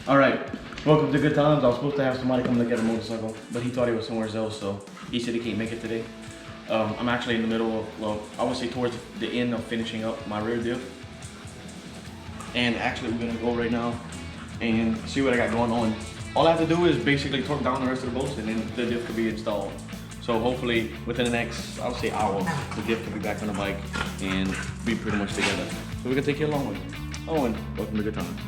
All right, welcome to Good Times. I was supposed to have somebody come look at a motorcycle, but he thought he was somewhere else, so he said he can't make it today. I'm actually in the middle of, well, I would say towards the end of finishing up my rear diff. And actually we're gonna go right now and see what I got going on. All I have to do is basically torque down the rest of the bolts and then the diff could be installed. So hopefully within the next, I would say hour, the diff can be back on the bike and be pretty much together. So we can take you along with it. Oh, and welcome to Good Times.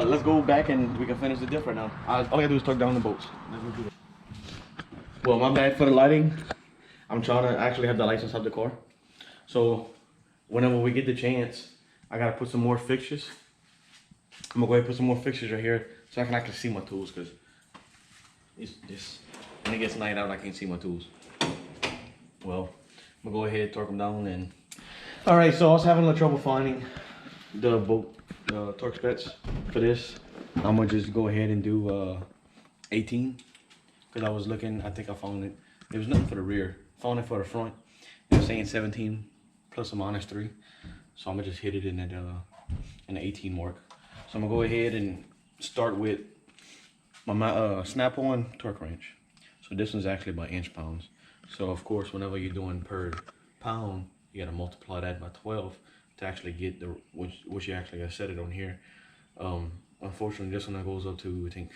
Let's go back and we can finish the diff right now. All I gotta do is torque down the bolts. Well, my bad for the lighting. I'm trying to actually have the lights inside the car. So whenever we get the chance, I gotta put some more fixtures. I'm gonna go ahead and put some more fixtures right here so I can actually see my tools, because it's this, when it gets night out, I can't see my tools. Well, I'm gonna go ahead, torque them down, and all right. So I was having a little trouble finding the bolt torque specs for this. I'm gonna just go ahead and do 18, because I was looking. I think I found it. There was nothing for the rear. Found it for the front. It was saying 17 plus or minus 3. So I'm gonna just hit it in the 18 mark. So I'm gonna go ahead and start with my snap-on torque wrench. So this one's actually by inch pounds. So of course, whenever you're doing per pound, you gotta multiply that by 12 to actually get the which you actually gotta set it on here. Unfortunately, this one that goes up to, I think,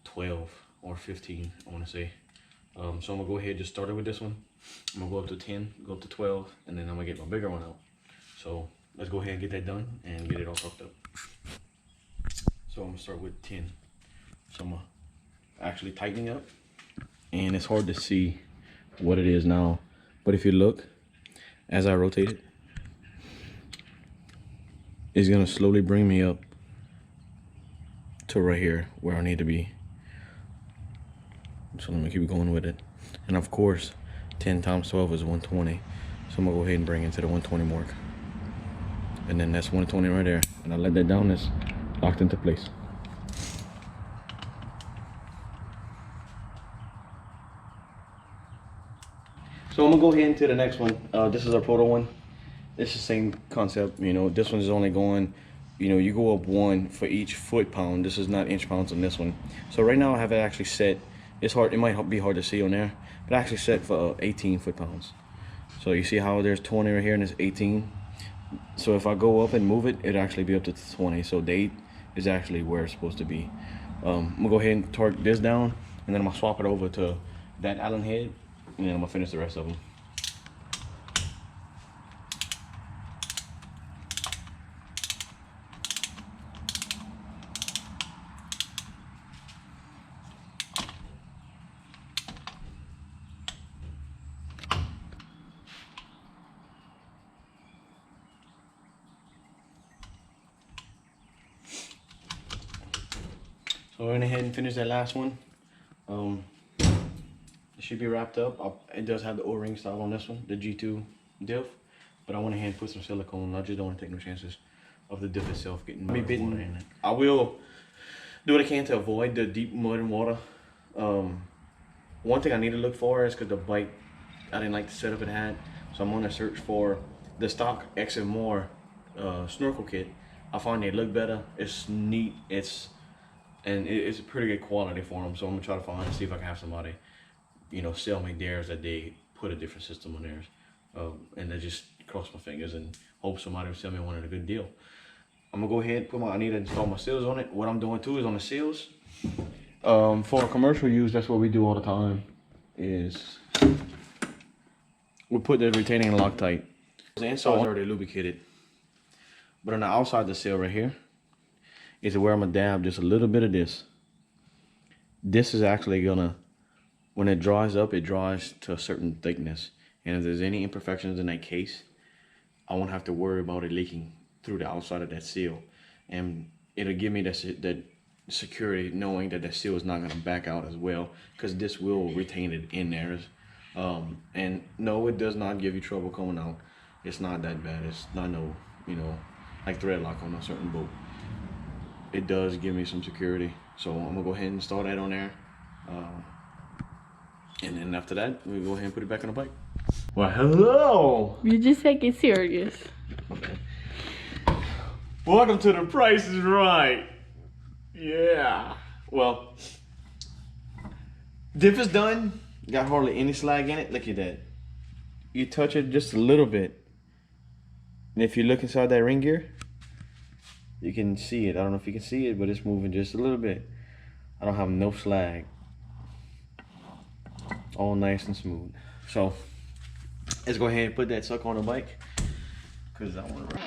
12 or 15, I want to say. So I'm gonna go ahead and just start it with this one. I'm gonna go up to 10, go up to 12, and then I'm gonna get my bigger one out. So let's go ahead and get that done and get it all hooked up. So I'm gonna start with 10. So I'm actually tightening up, and it's hard to see what it is now, but if you look, as I rotate it, it's gonna slowly bring me up to right here where I need to be. So let me keep going with it. And of course, 10 times 12 is 120. So I'm gonna go ahead and bring it to the 120 mark. And then that's 120 right there. And I let that down, it's locked into place. So I'm gonna go ahead into the next one. This is our proto one. It's the same concept, you know. This one's only going, you know, you go up 1 for each foot pound. This is not inch pounds on this one. So right now I have it actually set. It's hard, it might be hard to see on there, but I actually set for 18 foot pounds. So you see how there's 20 right here and there's 18. So if I go up and move it, it'd actually be up to 20. So the 8 is actually where it's supposed to be. I'm gonna go ahead and torque this down, and then I'm gonna swap it over to that Allen head, and then I'm gonna finish the rest of them. So I went ahead and finished that last one. It should be wrapped up. It does have the O-ring style on this one, the G2 diff, but I went ahead and put some silicone. I just don't want to take no chances of the diff itself getting water in it. I will do what I can to avoid the deep mud and water. One thing I need to look for is, because the bike, I didn't like the setup it had, so I'm gonna search for the stock XMR snorkel kit. I find they look better. It's neat. It's a pretty good quality for them. So I'm gonna try to find and see if I can have somebody, you know, sell me theirs that they put a different system on theirs. And I just cross my fingers and hope somebody will sell me one at a good deal. I'm gonna go ahead and I need to install my seals on it. What I'm doing too is on the seals, for commercial use, that's what we do all the time, is we put the retaining Loctite. The inside is already lubricated, but on the outside of the seal right here is where I'm gonna dab just a little bit of this. This is actually gonna, when it dries up, it dries to a certain thickness, and if there's any imperfections in that case, I won't have to worry about it leaking through the outside of that seal, and it'll give me that security knowing that seal is not gonna back out as well, because this will retain it in there. And no, it does not give you trouble coming out. It's not that bad. It's not no, you know, like thread lock on a certain boat. It does give me some security, so I'm gonna go ahead and install that on there. And then after that, we go ahead and put it back on the bike. Well, hello. You just take it serious. Okay. Welcome to The Price is Right. Yeah. Well, diff is done. Got hardly any slag in it. Look at that. You touch it just a little bit. And if you look inside that ring gear, you can see it. I don't know if you can see it, but it's moving just a little bit. I don't have no slag. All nice and smooth. So let's go ahead and put that sucker on the bike, because I want to ride.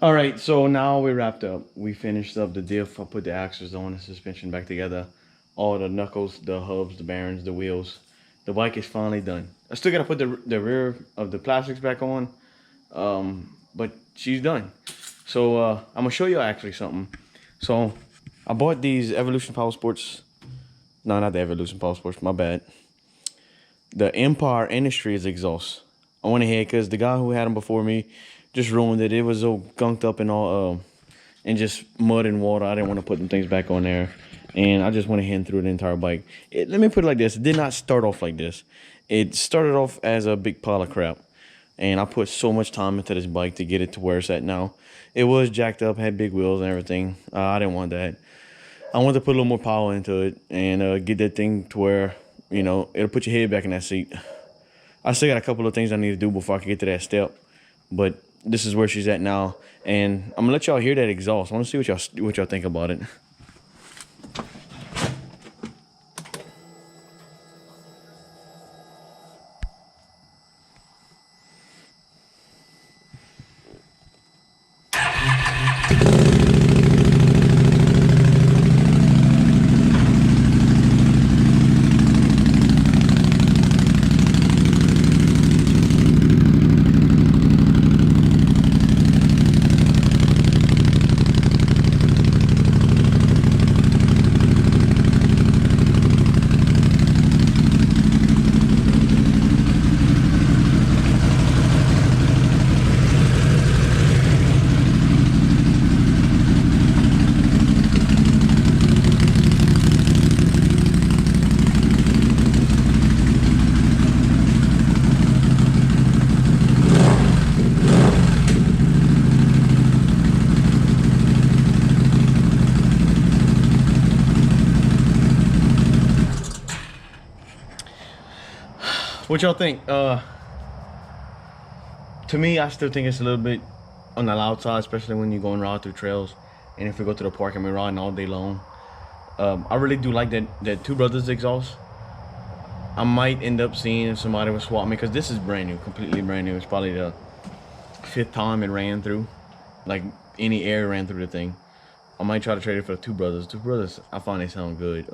All right, so now we wrapped up. We finished up the diff. I put the axles on, the suspension back together, all the knuckles, the hubs, the bearings, the wheels. The bike is finally done. I still gotta put the rear of the plastics back on, but she's done. So I'm gonna show you actually something. So I bought these Evolution Powersports. No, not the Evolution Powersports, my bad. The Empire Industries exhaust. I went ahead because the guy who had them before me just ruined it. It was so gunked up and all, and just mud and water. I didn't want to put them things back on there, and I just went ahead and threw the entire bike. Let me put it like this: it did not start off like this. It started off as a big pile of crap, and I put so much time into this bike to get it to where it's at now. It was jacked up, had big wheels and everything. I didn't want that. I wanted to put a little more power into it and get that thing to where, you know, it'll put your head back in that seat. I still got a couple of things I need to do before I can get to that step, but this is where she's at now, and I'm gonna let y'all hear that exhaust. I want to see what y'all think about it. What y'all think? To me, I still think it's a little bit on the loud side, especially when you're going ride through trails. And if we go to the park and we're riding all day long. I really do like that Two Brothers exhaust. I might end up seeing if somebody would swap me, because this is brand new, completely brand new. It's probably the 5th time it ran through, like any air ran through the thing. I might try to trade it for the Two Brothers. Two Brothers, I find they sound good.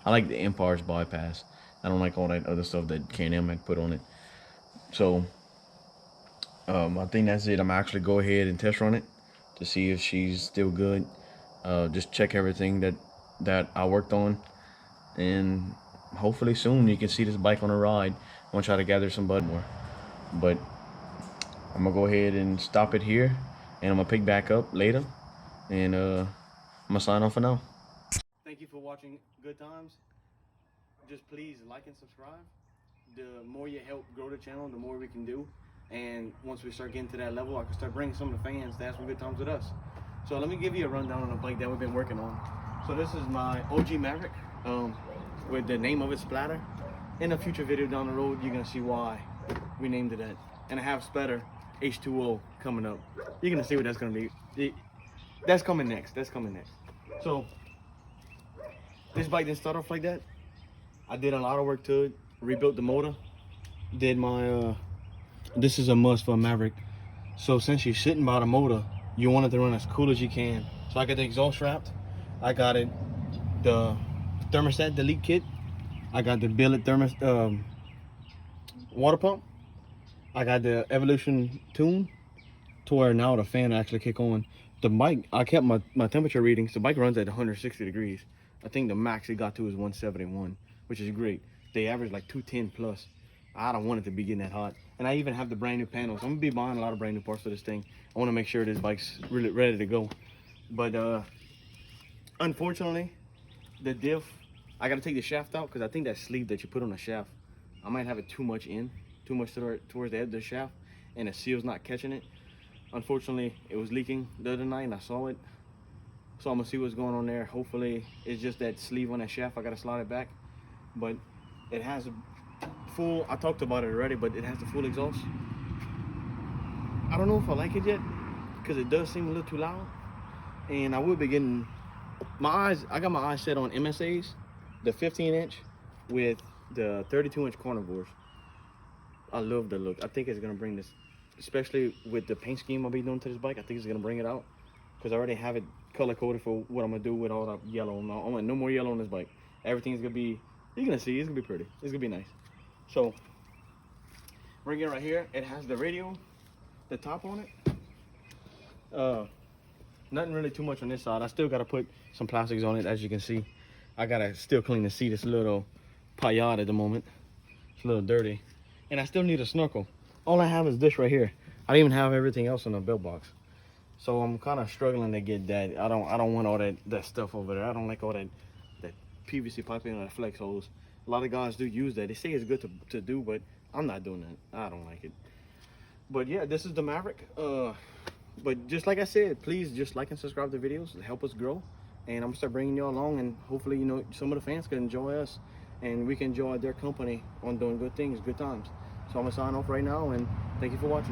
I like the Empire's bypass. I don't like all that other stuff that CanAm had put on it. So I think that's it. I'm actually go ahead and test run it to see if she's still good. Just check everything that I worked on, and hopefully soon you can see this bike on a ride. I'm gonna try to gather some bud more, but I'm gonna go ahead and stop it here, and I'm gonna pick back up later, and I'm gonna sign off for now. Thank you for watching Good Times. Just please like and subscribe. The more you help grow the channel, the more we can do, and once we start getting to that level, I can start bringing some of the fans to have some good times with us. So let me give you a rundown on the bike that we've been working on. So this is my OG Maverick, with the name of it Splatter. In a future video down the road, you're gonna see why we named it that. And I have Splatter H2O coming up. You're gonna see what that's gonna be. That's coming next. That's coming next. So this bike didn't start off like that. I did a lot of work to it. Rebuilt the motor. Did my this is a must for a Maverick. So since you're sitting by the motor, you want it to run as cool as you can. So I got the exhaust wrapped. I got it, the thermostat delete kit. I got the billet water pump. I got the Evolution tune to where now the fan actually kick on. The bike, I kept my temperature readings. The bike runs at 160 degrees. I think the max it got to is 171, which is great. They average like 210 plus. I don't want it to be getting that hot. And I even have the brand new panels. I'm gonna be buying a lot of brand new parts for this thing. I wanna make sure this bike's really ready to go. But unfortunately, the diff, I gotta take the shaft out, because I think that sleeve that you put on the shaft, I might have it too much towards the edge of the shaft, and the seal's not catching it. Unfortunately, it was leaking the other night and I saw it. So I'm gonna see what's going on there. Hopefully it's just that sleeve on that shaft. I gotta slide it back. But it has a full, I talked about it already, but it has the full exhaust. I don't know if I like it yet, because it does seem a little too loud. And I will be getting my eyes, I got my eyes set on MSAs, the 15-inch with the 32-inch carnivores. I love the look. I think it's gonna bring this, especially with the paint scheme I'll be doing to this bike. I think it's gonna bring it out, because I already have it color coded for what I'm gonna do with all that yellow. I want no more yellow on this bike. Everything's gonna be, you're gonna see, it's gonna be pretty. It's gonna be nice. So bring it right here. It has the radio, the top on it. Nothing really too much on this side. I still gotta put some plastics on it, as you can see. I gotta still clean the seat. It's a little paillard at the moment. It's a little dirty. And I still need a snorkel. All I have is this right here. I don't even have everything else in the belt box. So I'm kind of struggling to get that. I don't want all that stuff over there. I don't like all that PVC piping and the flex hose. A lot of guys do use that. They say it's good to do, but I'm not doing that. I don't like it. But yeah, this is the Maverick. But just like I said, please just like and subscribe to the videos to help us grow. And I'm gonna start bringing you along, and hopefully, you know, some of the fans can enjoy us, and we can enjoy their company on doing good things, good times. So I'm gonna sign off right now, and thank you for watching.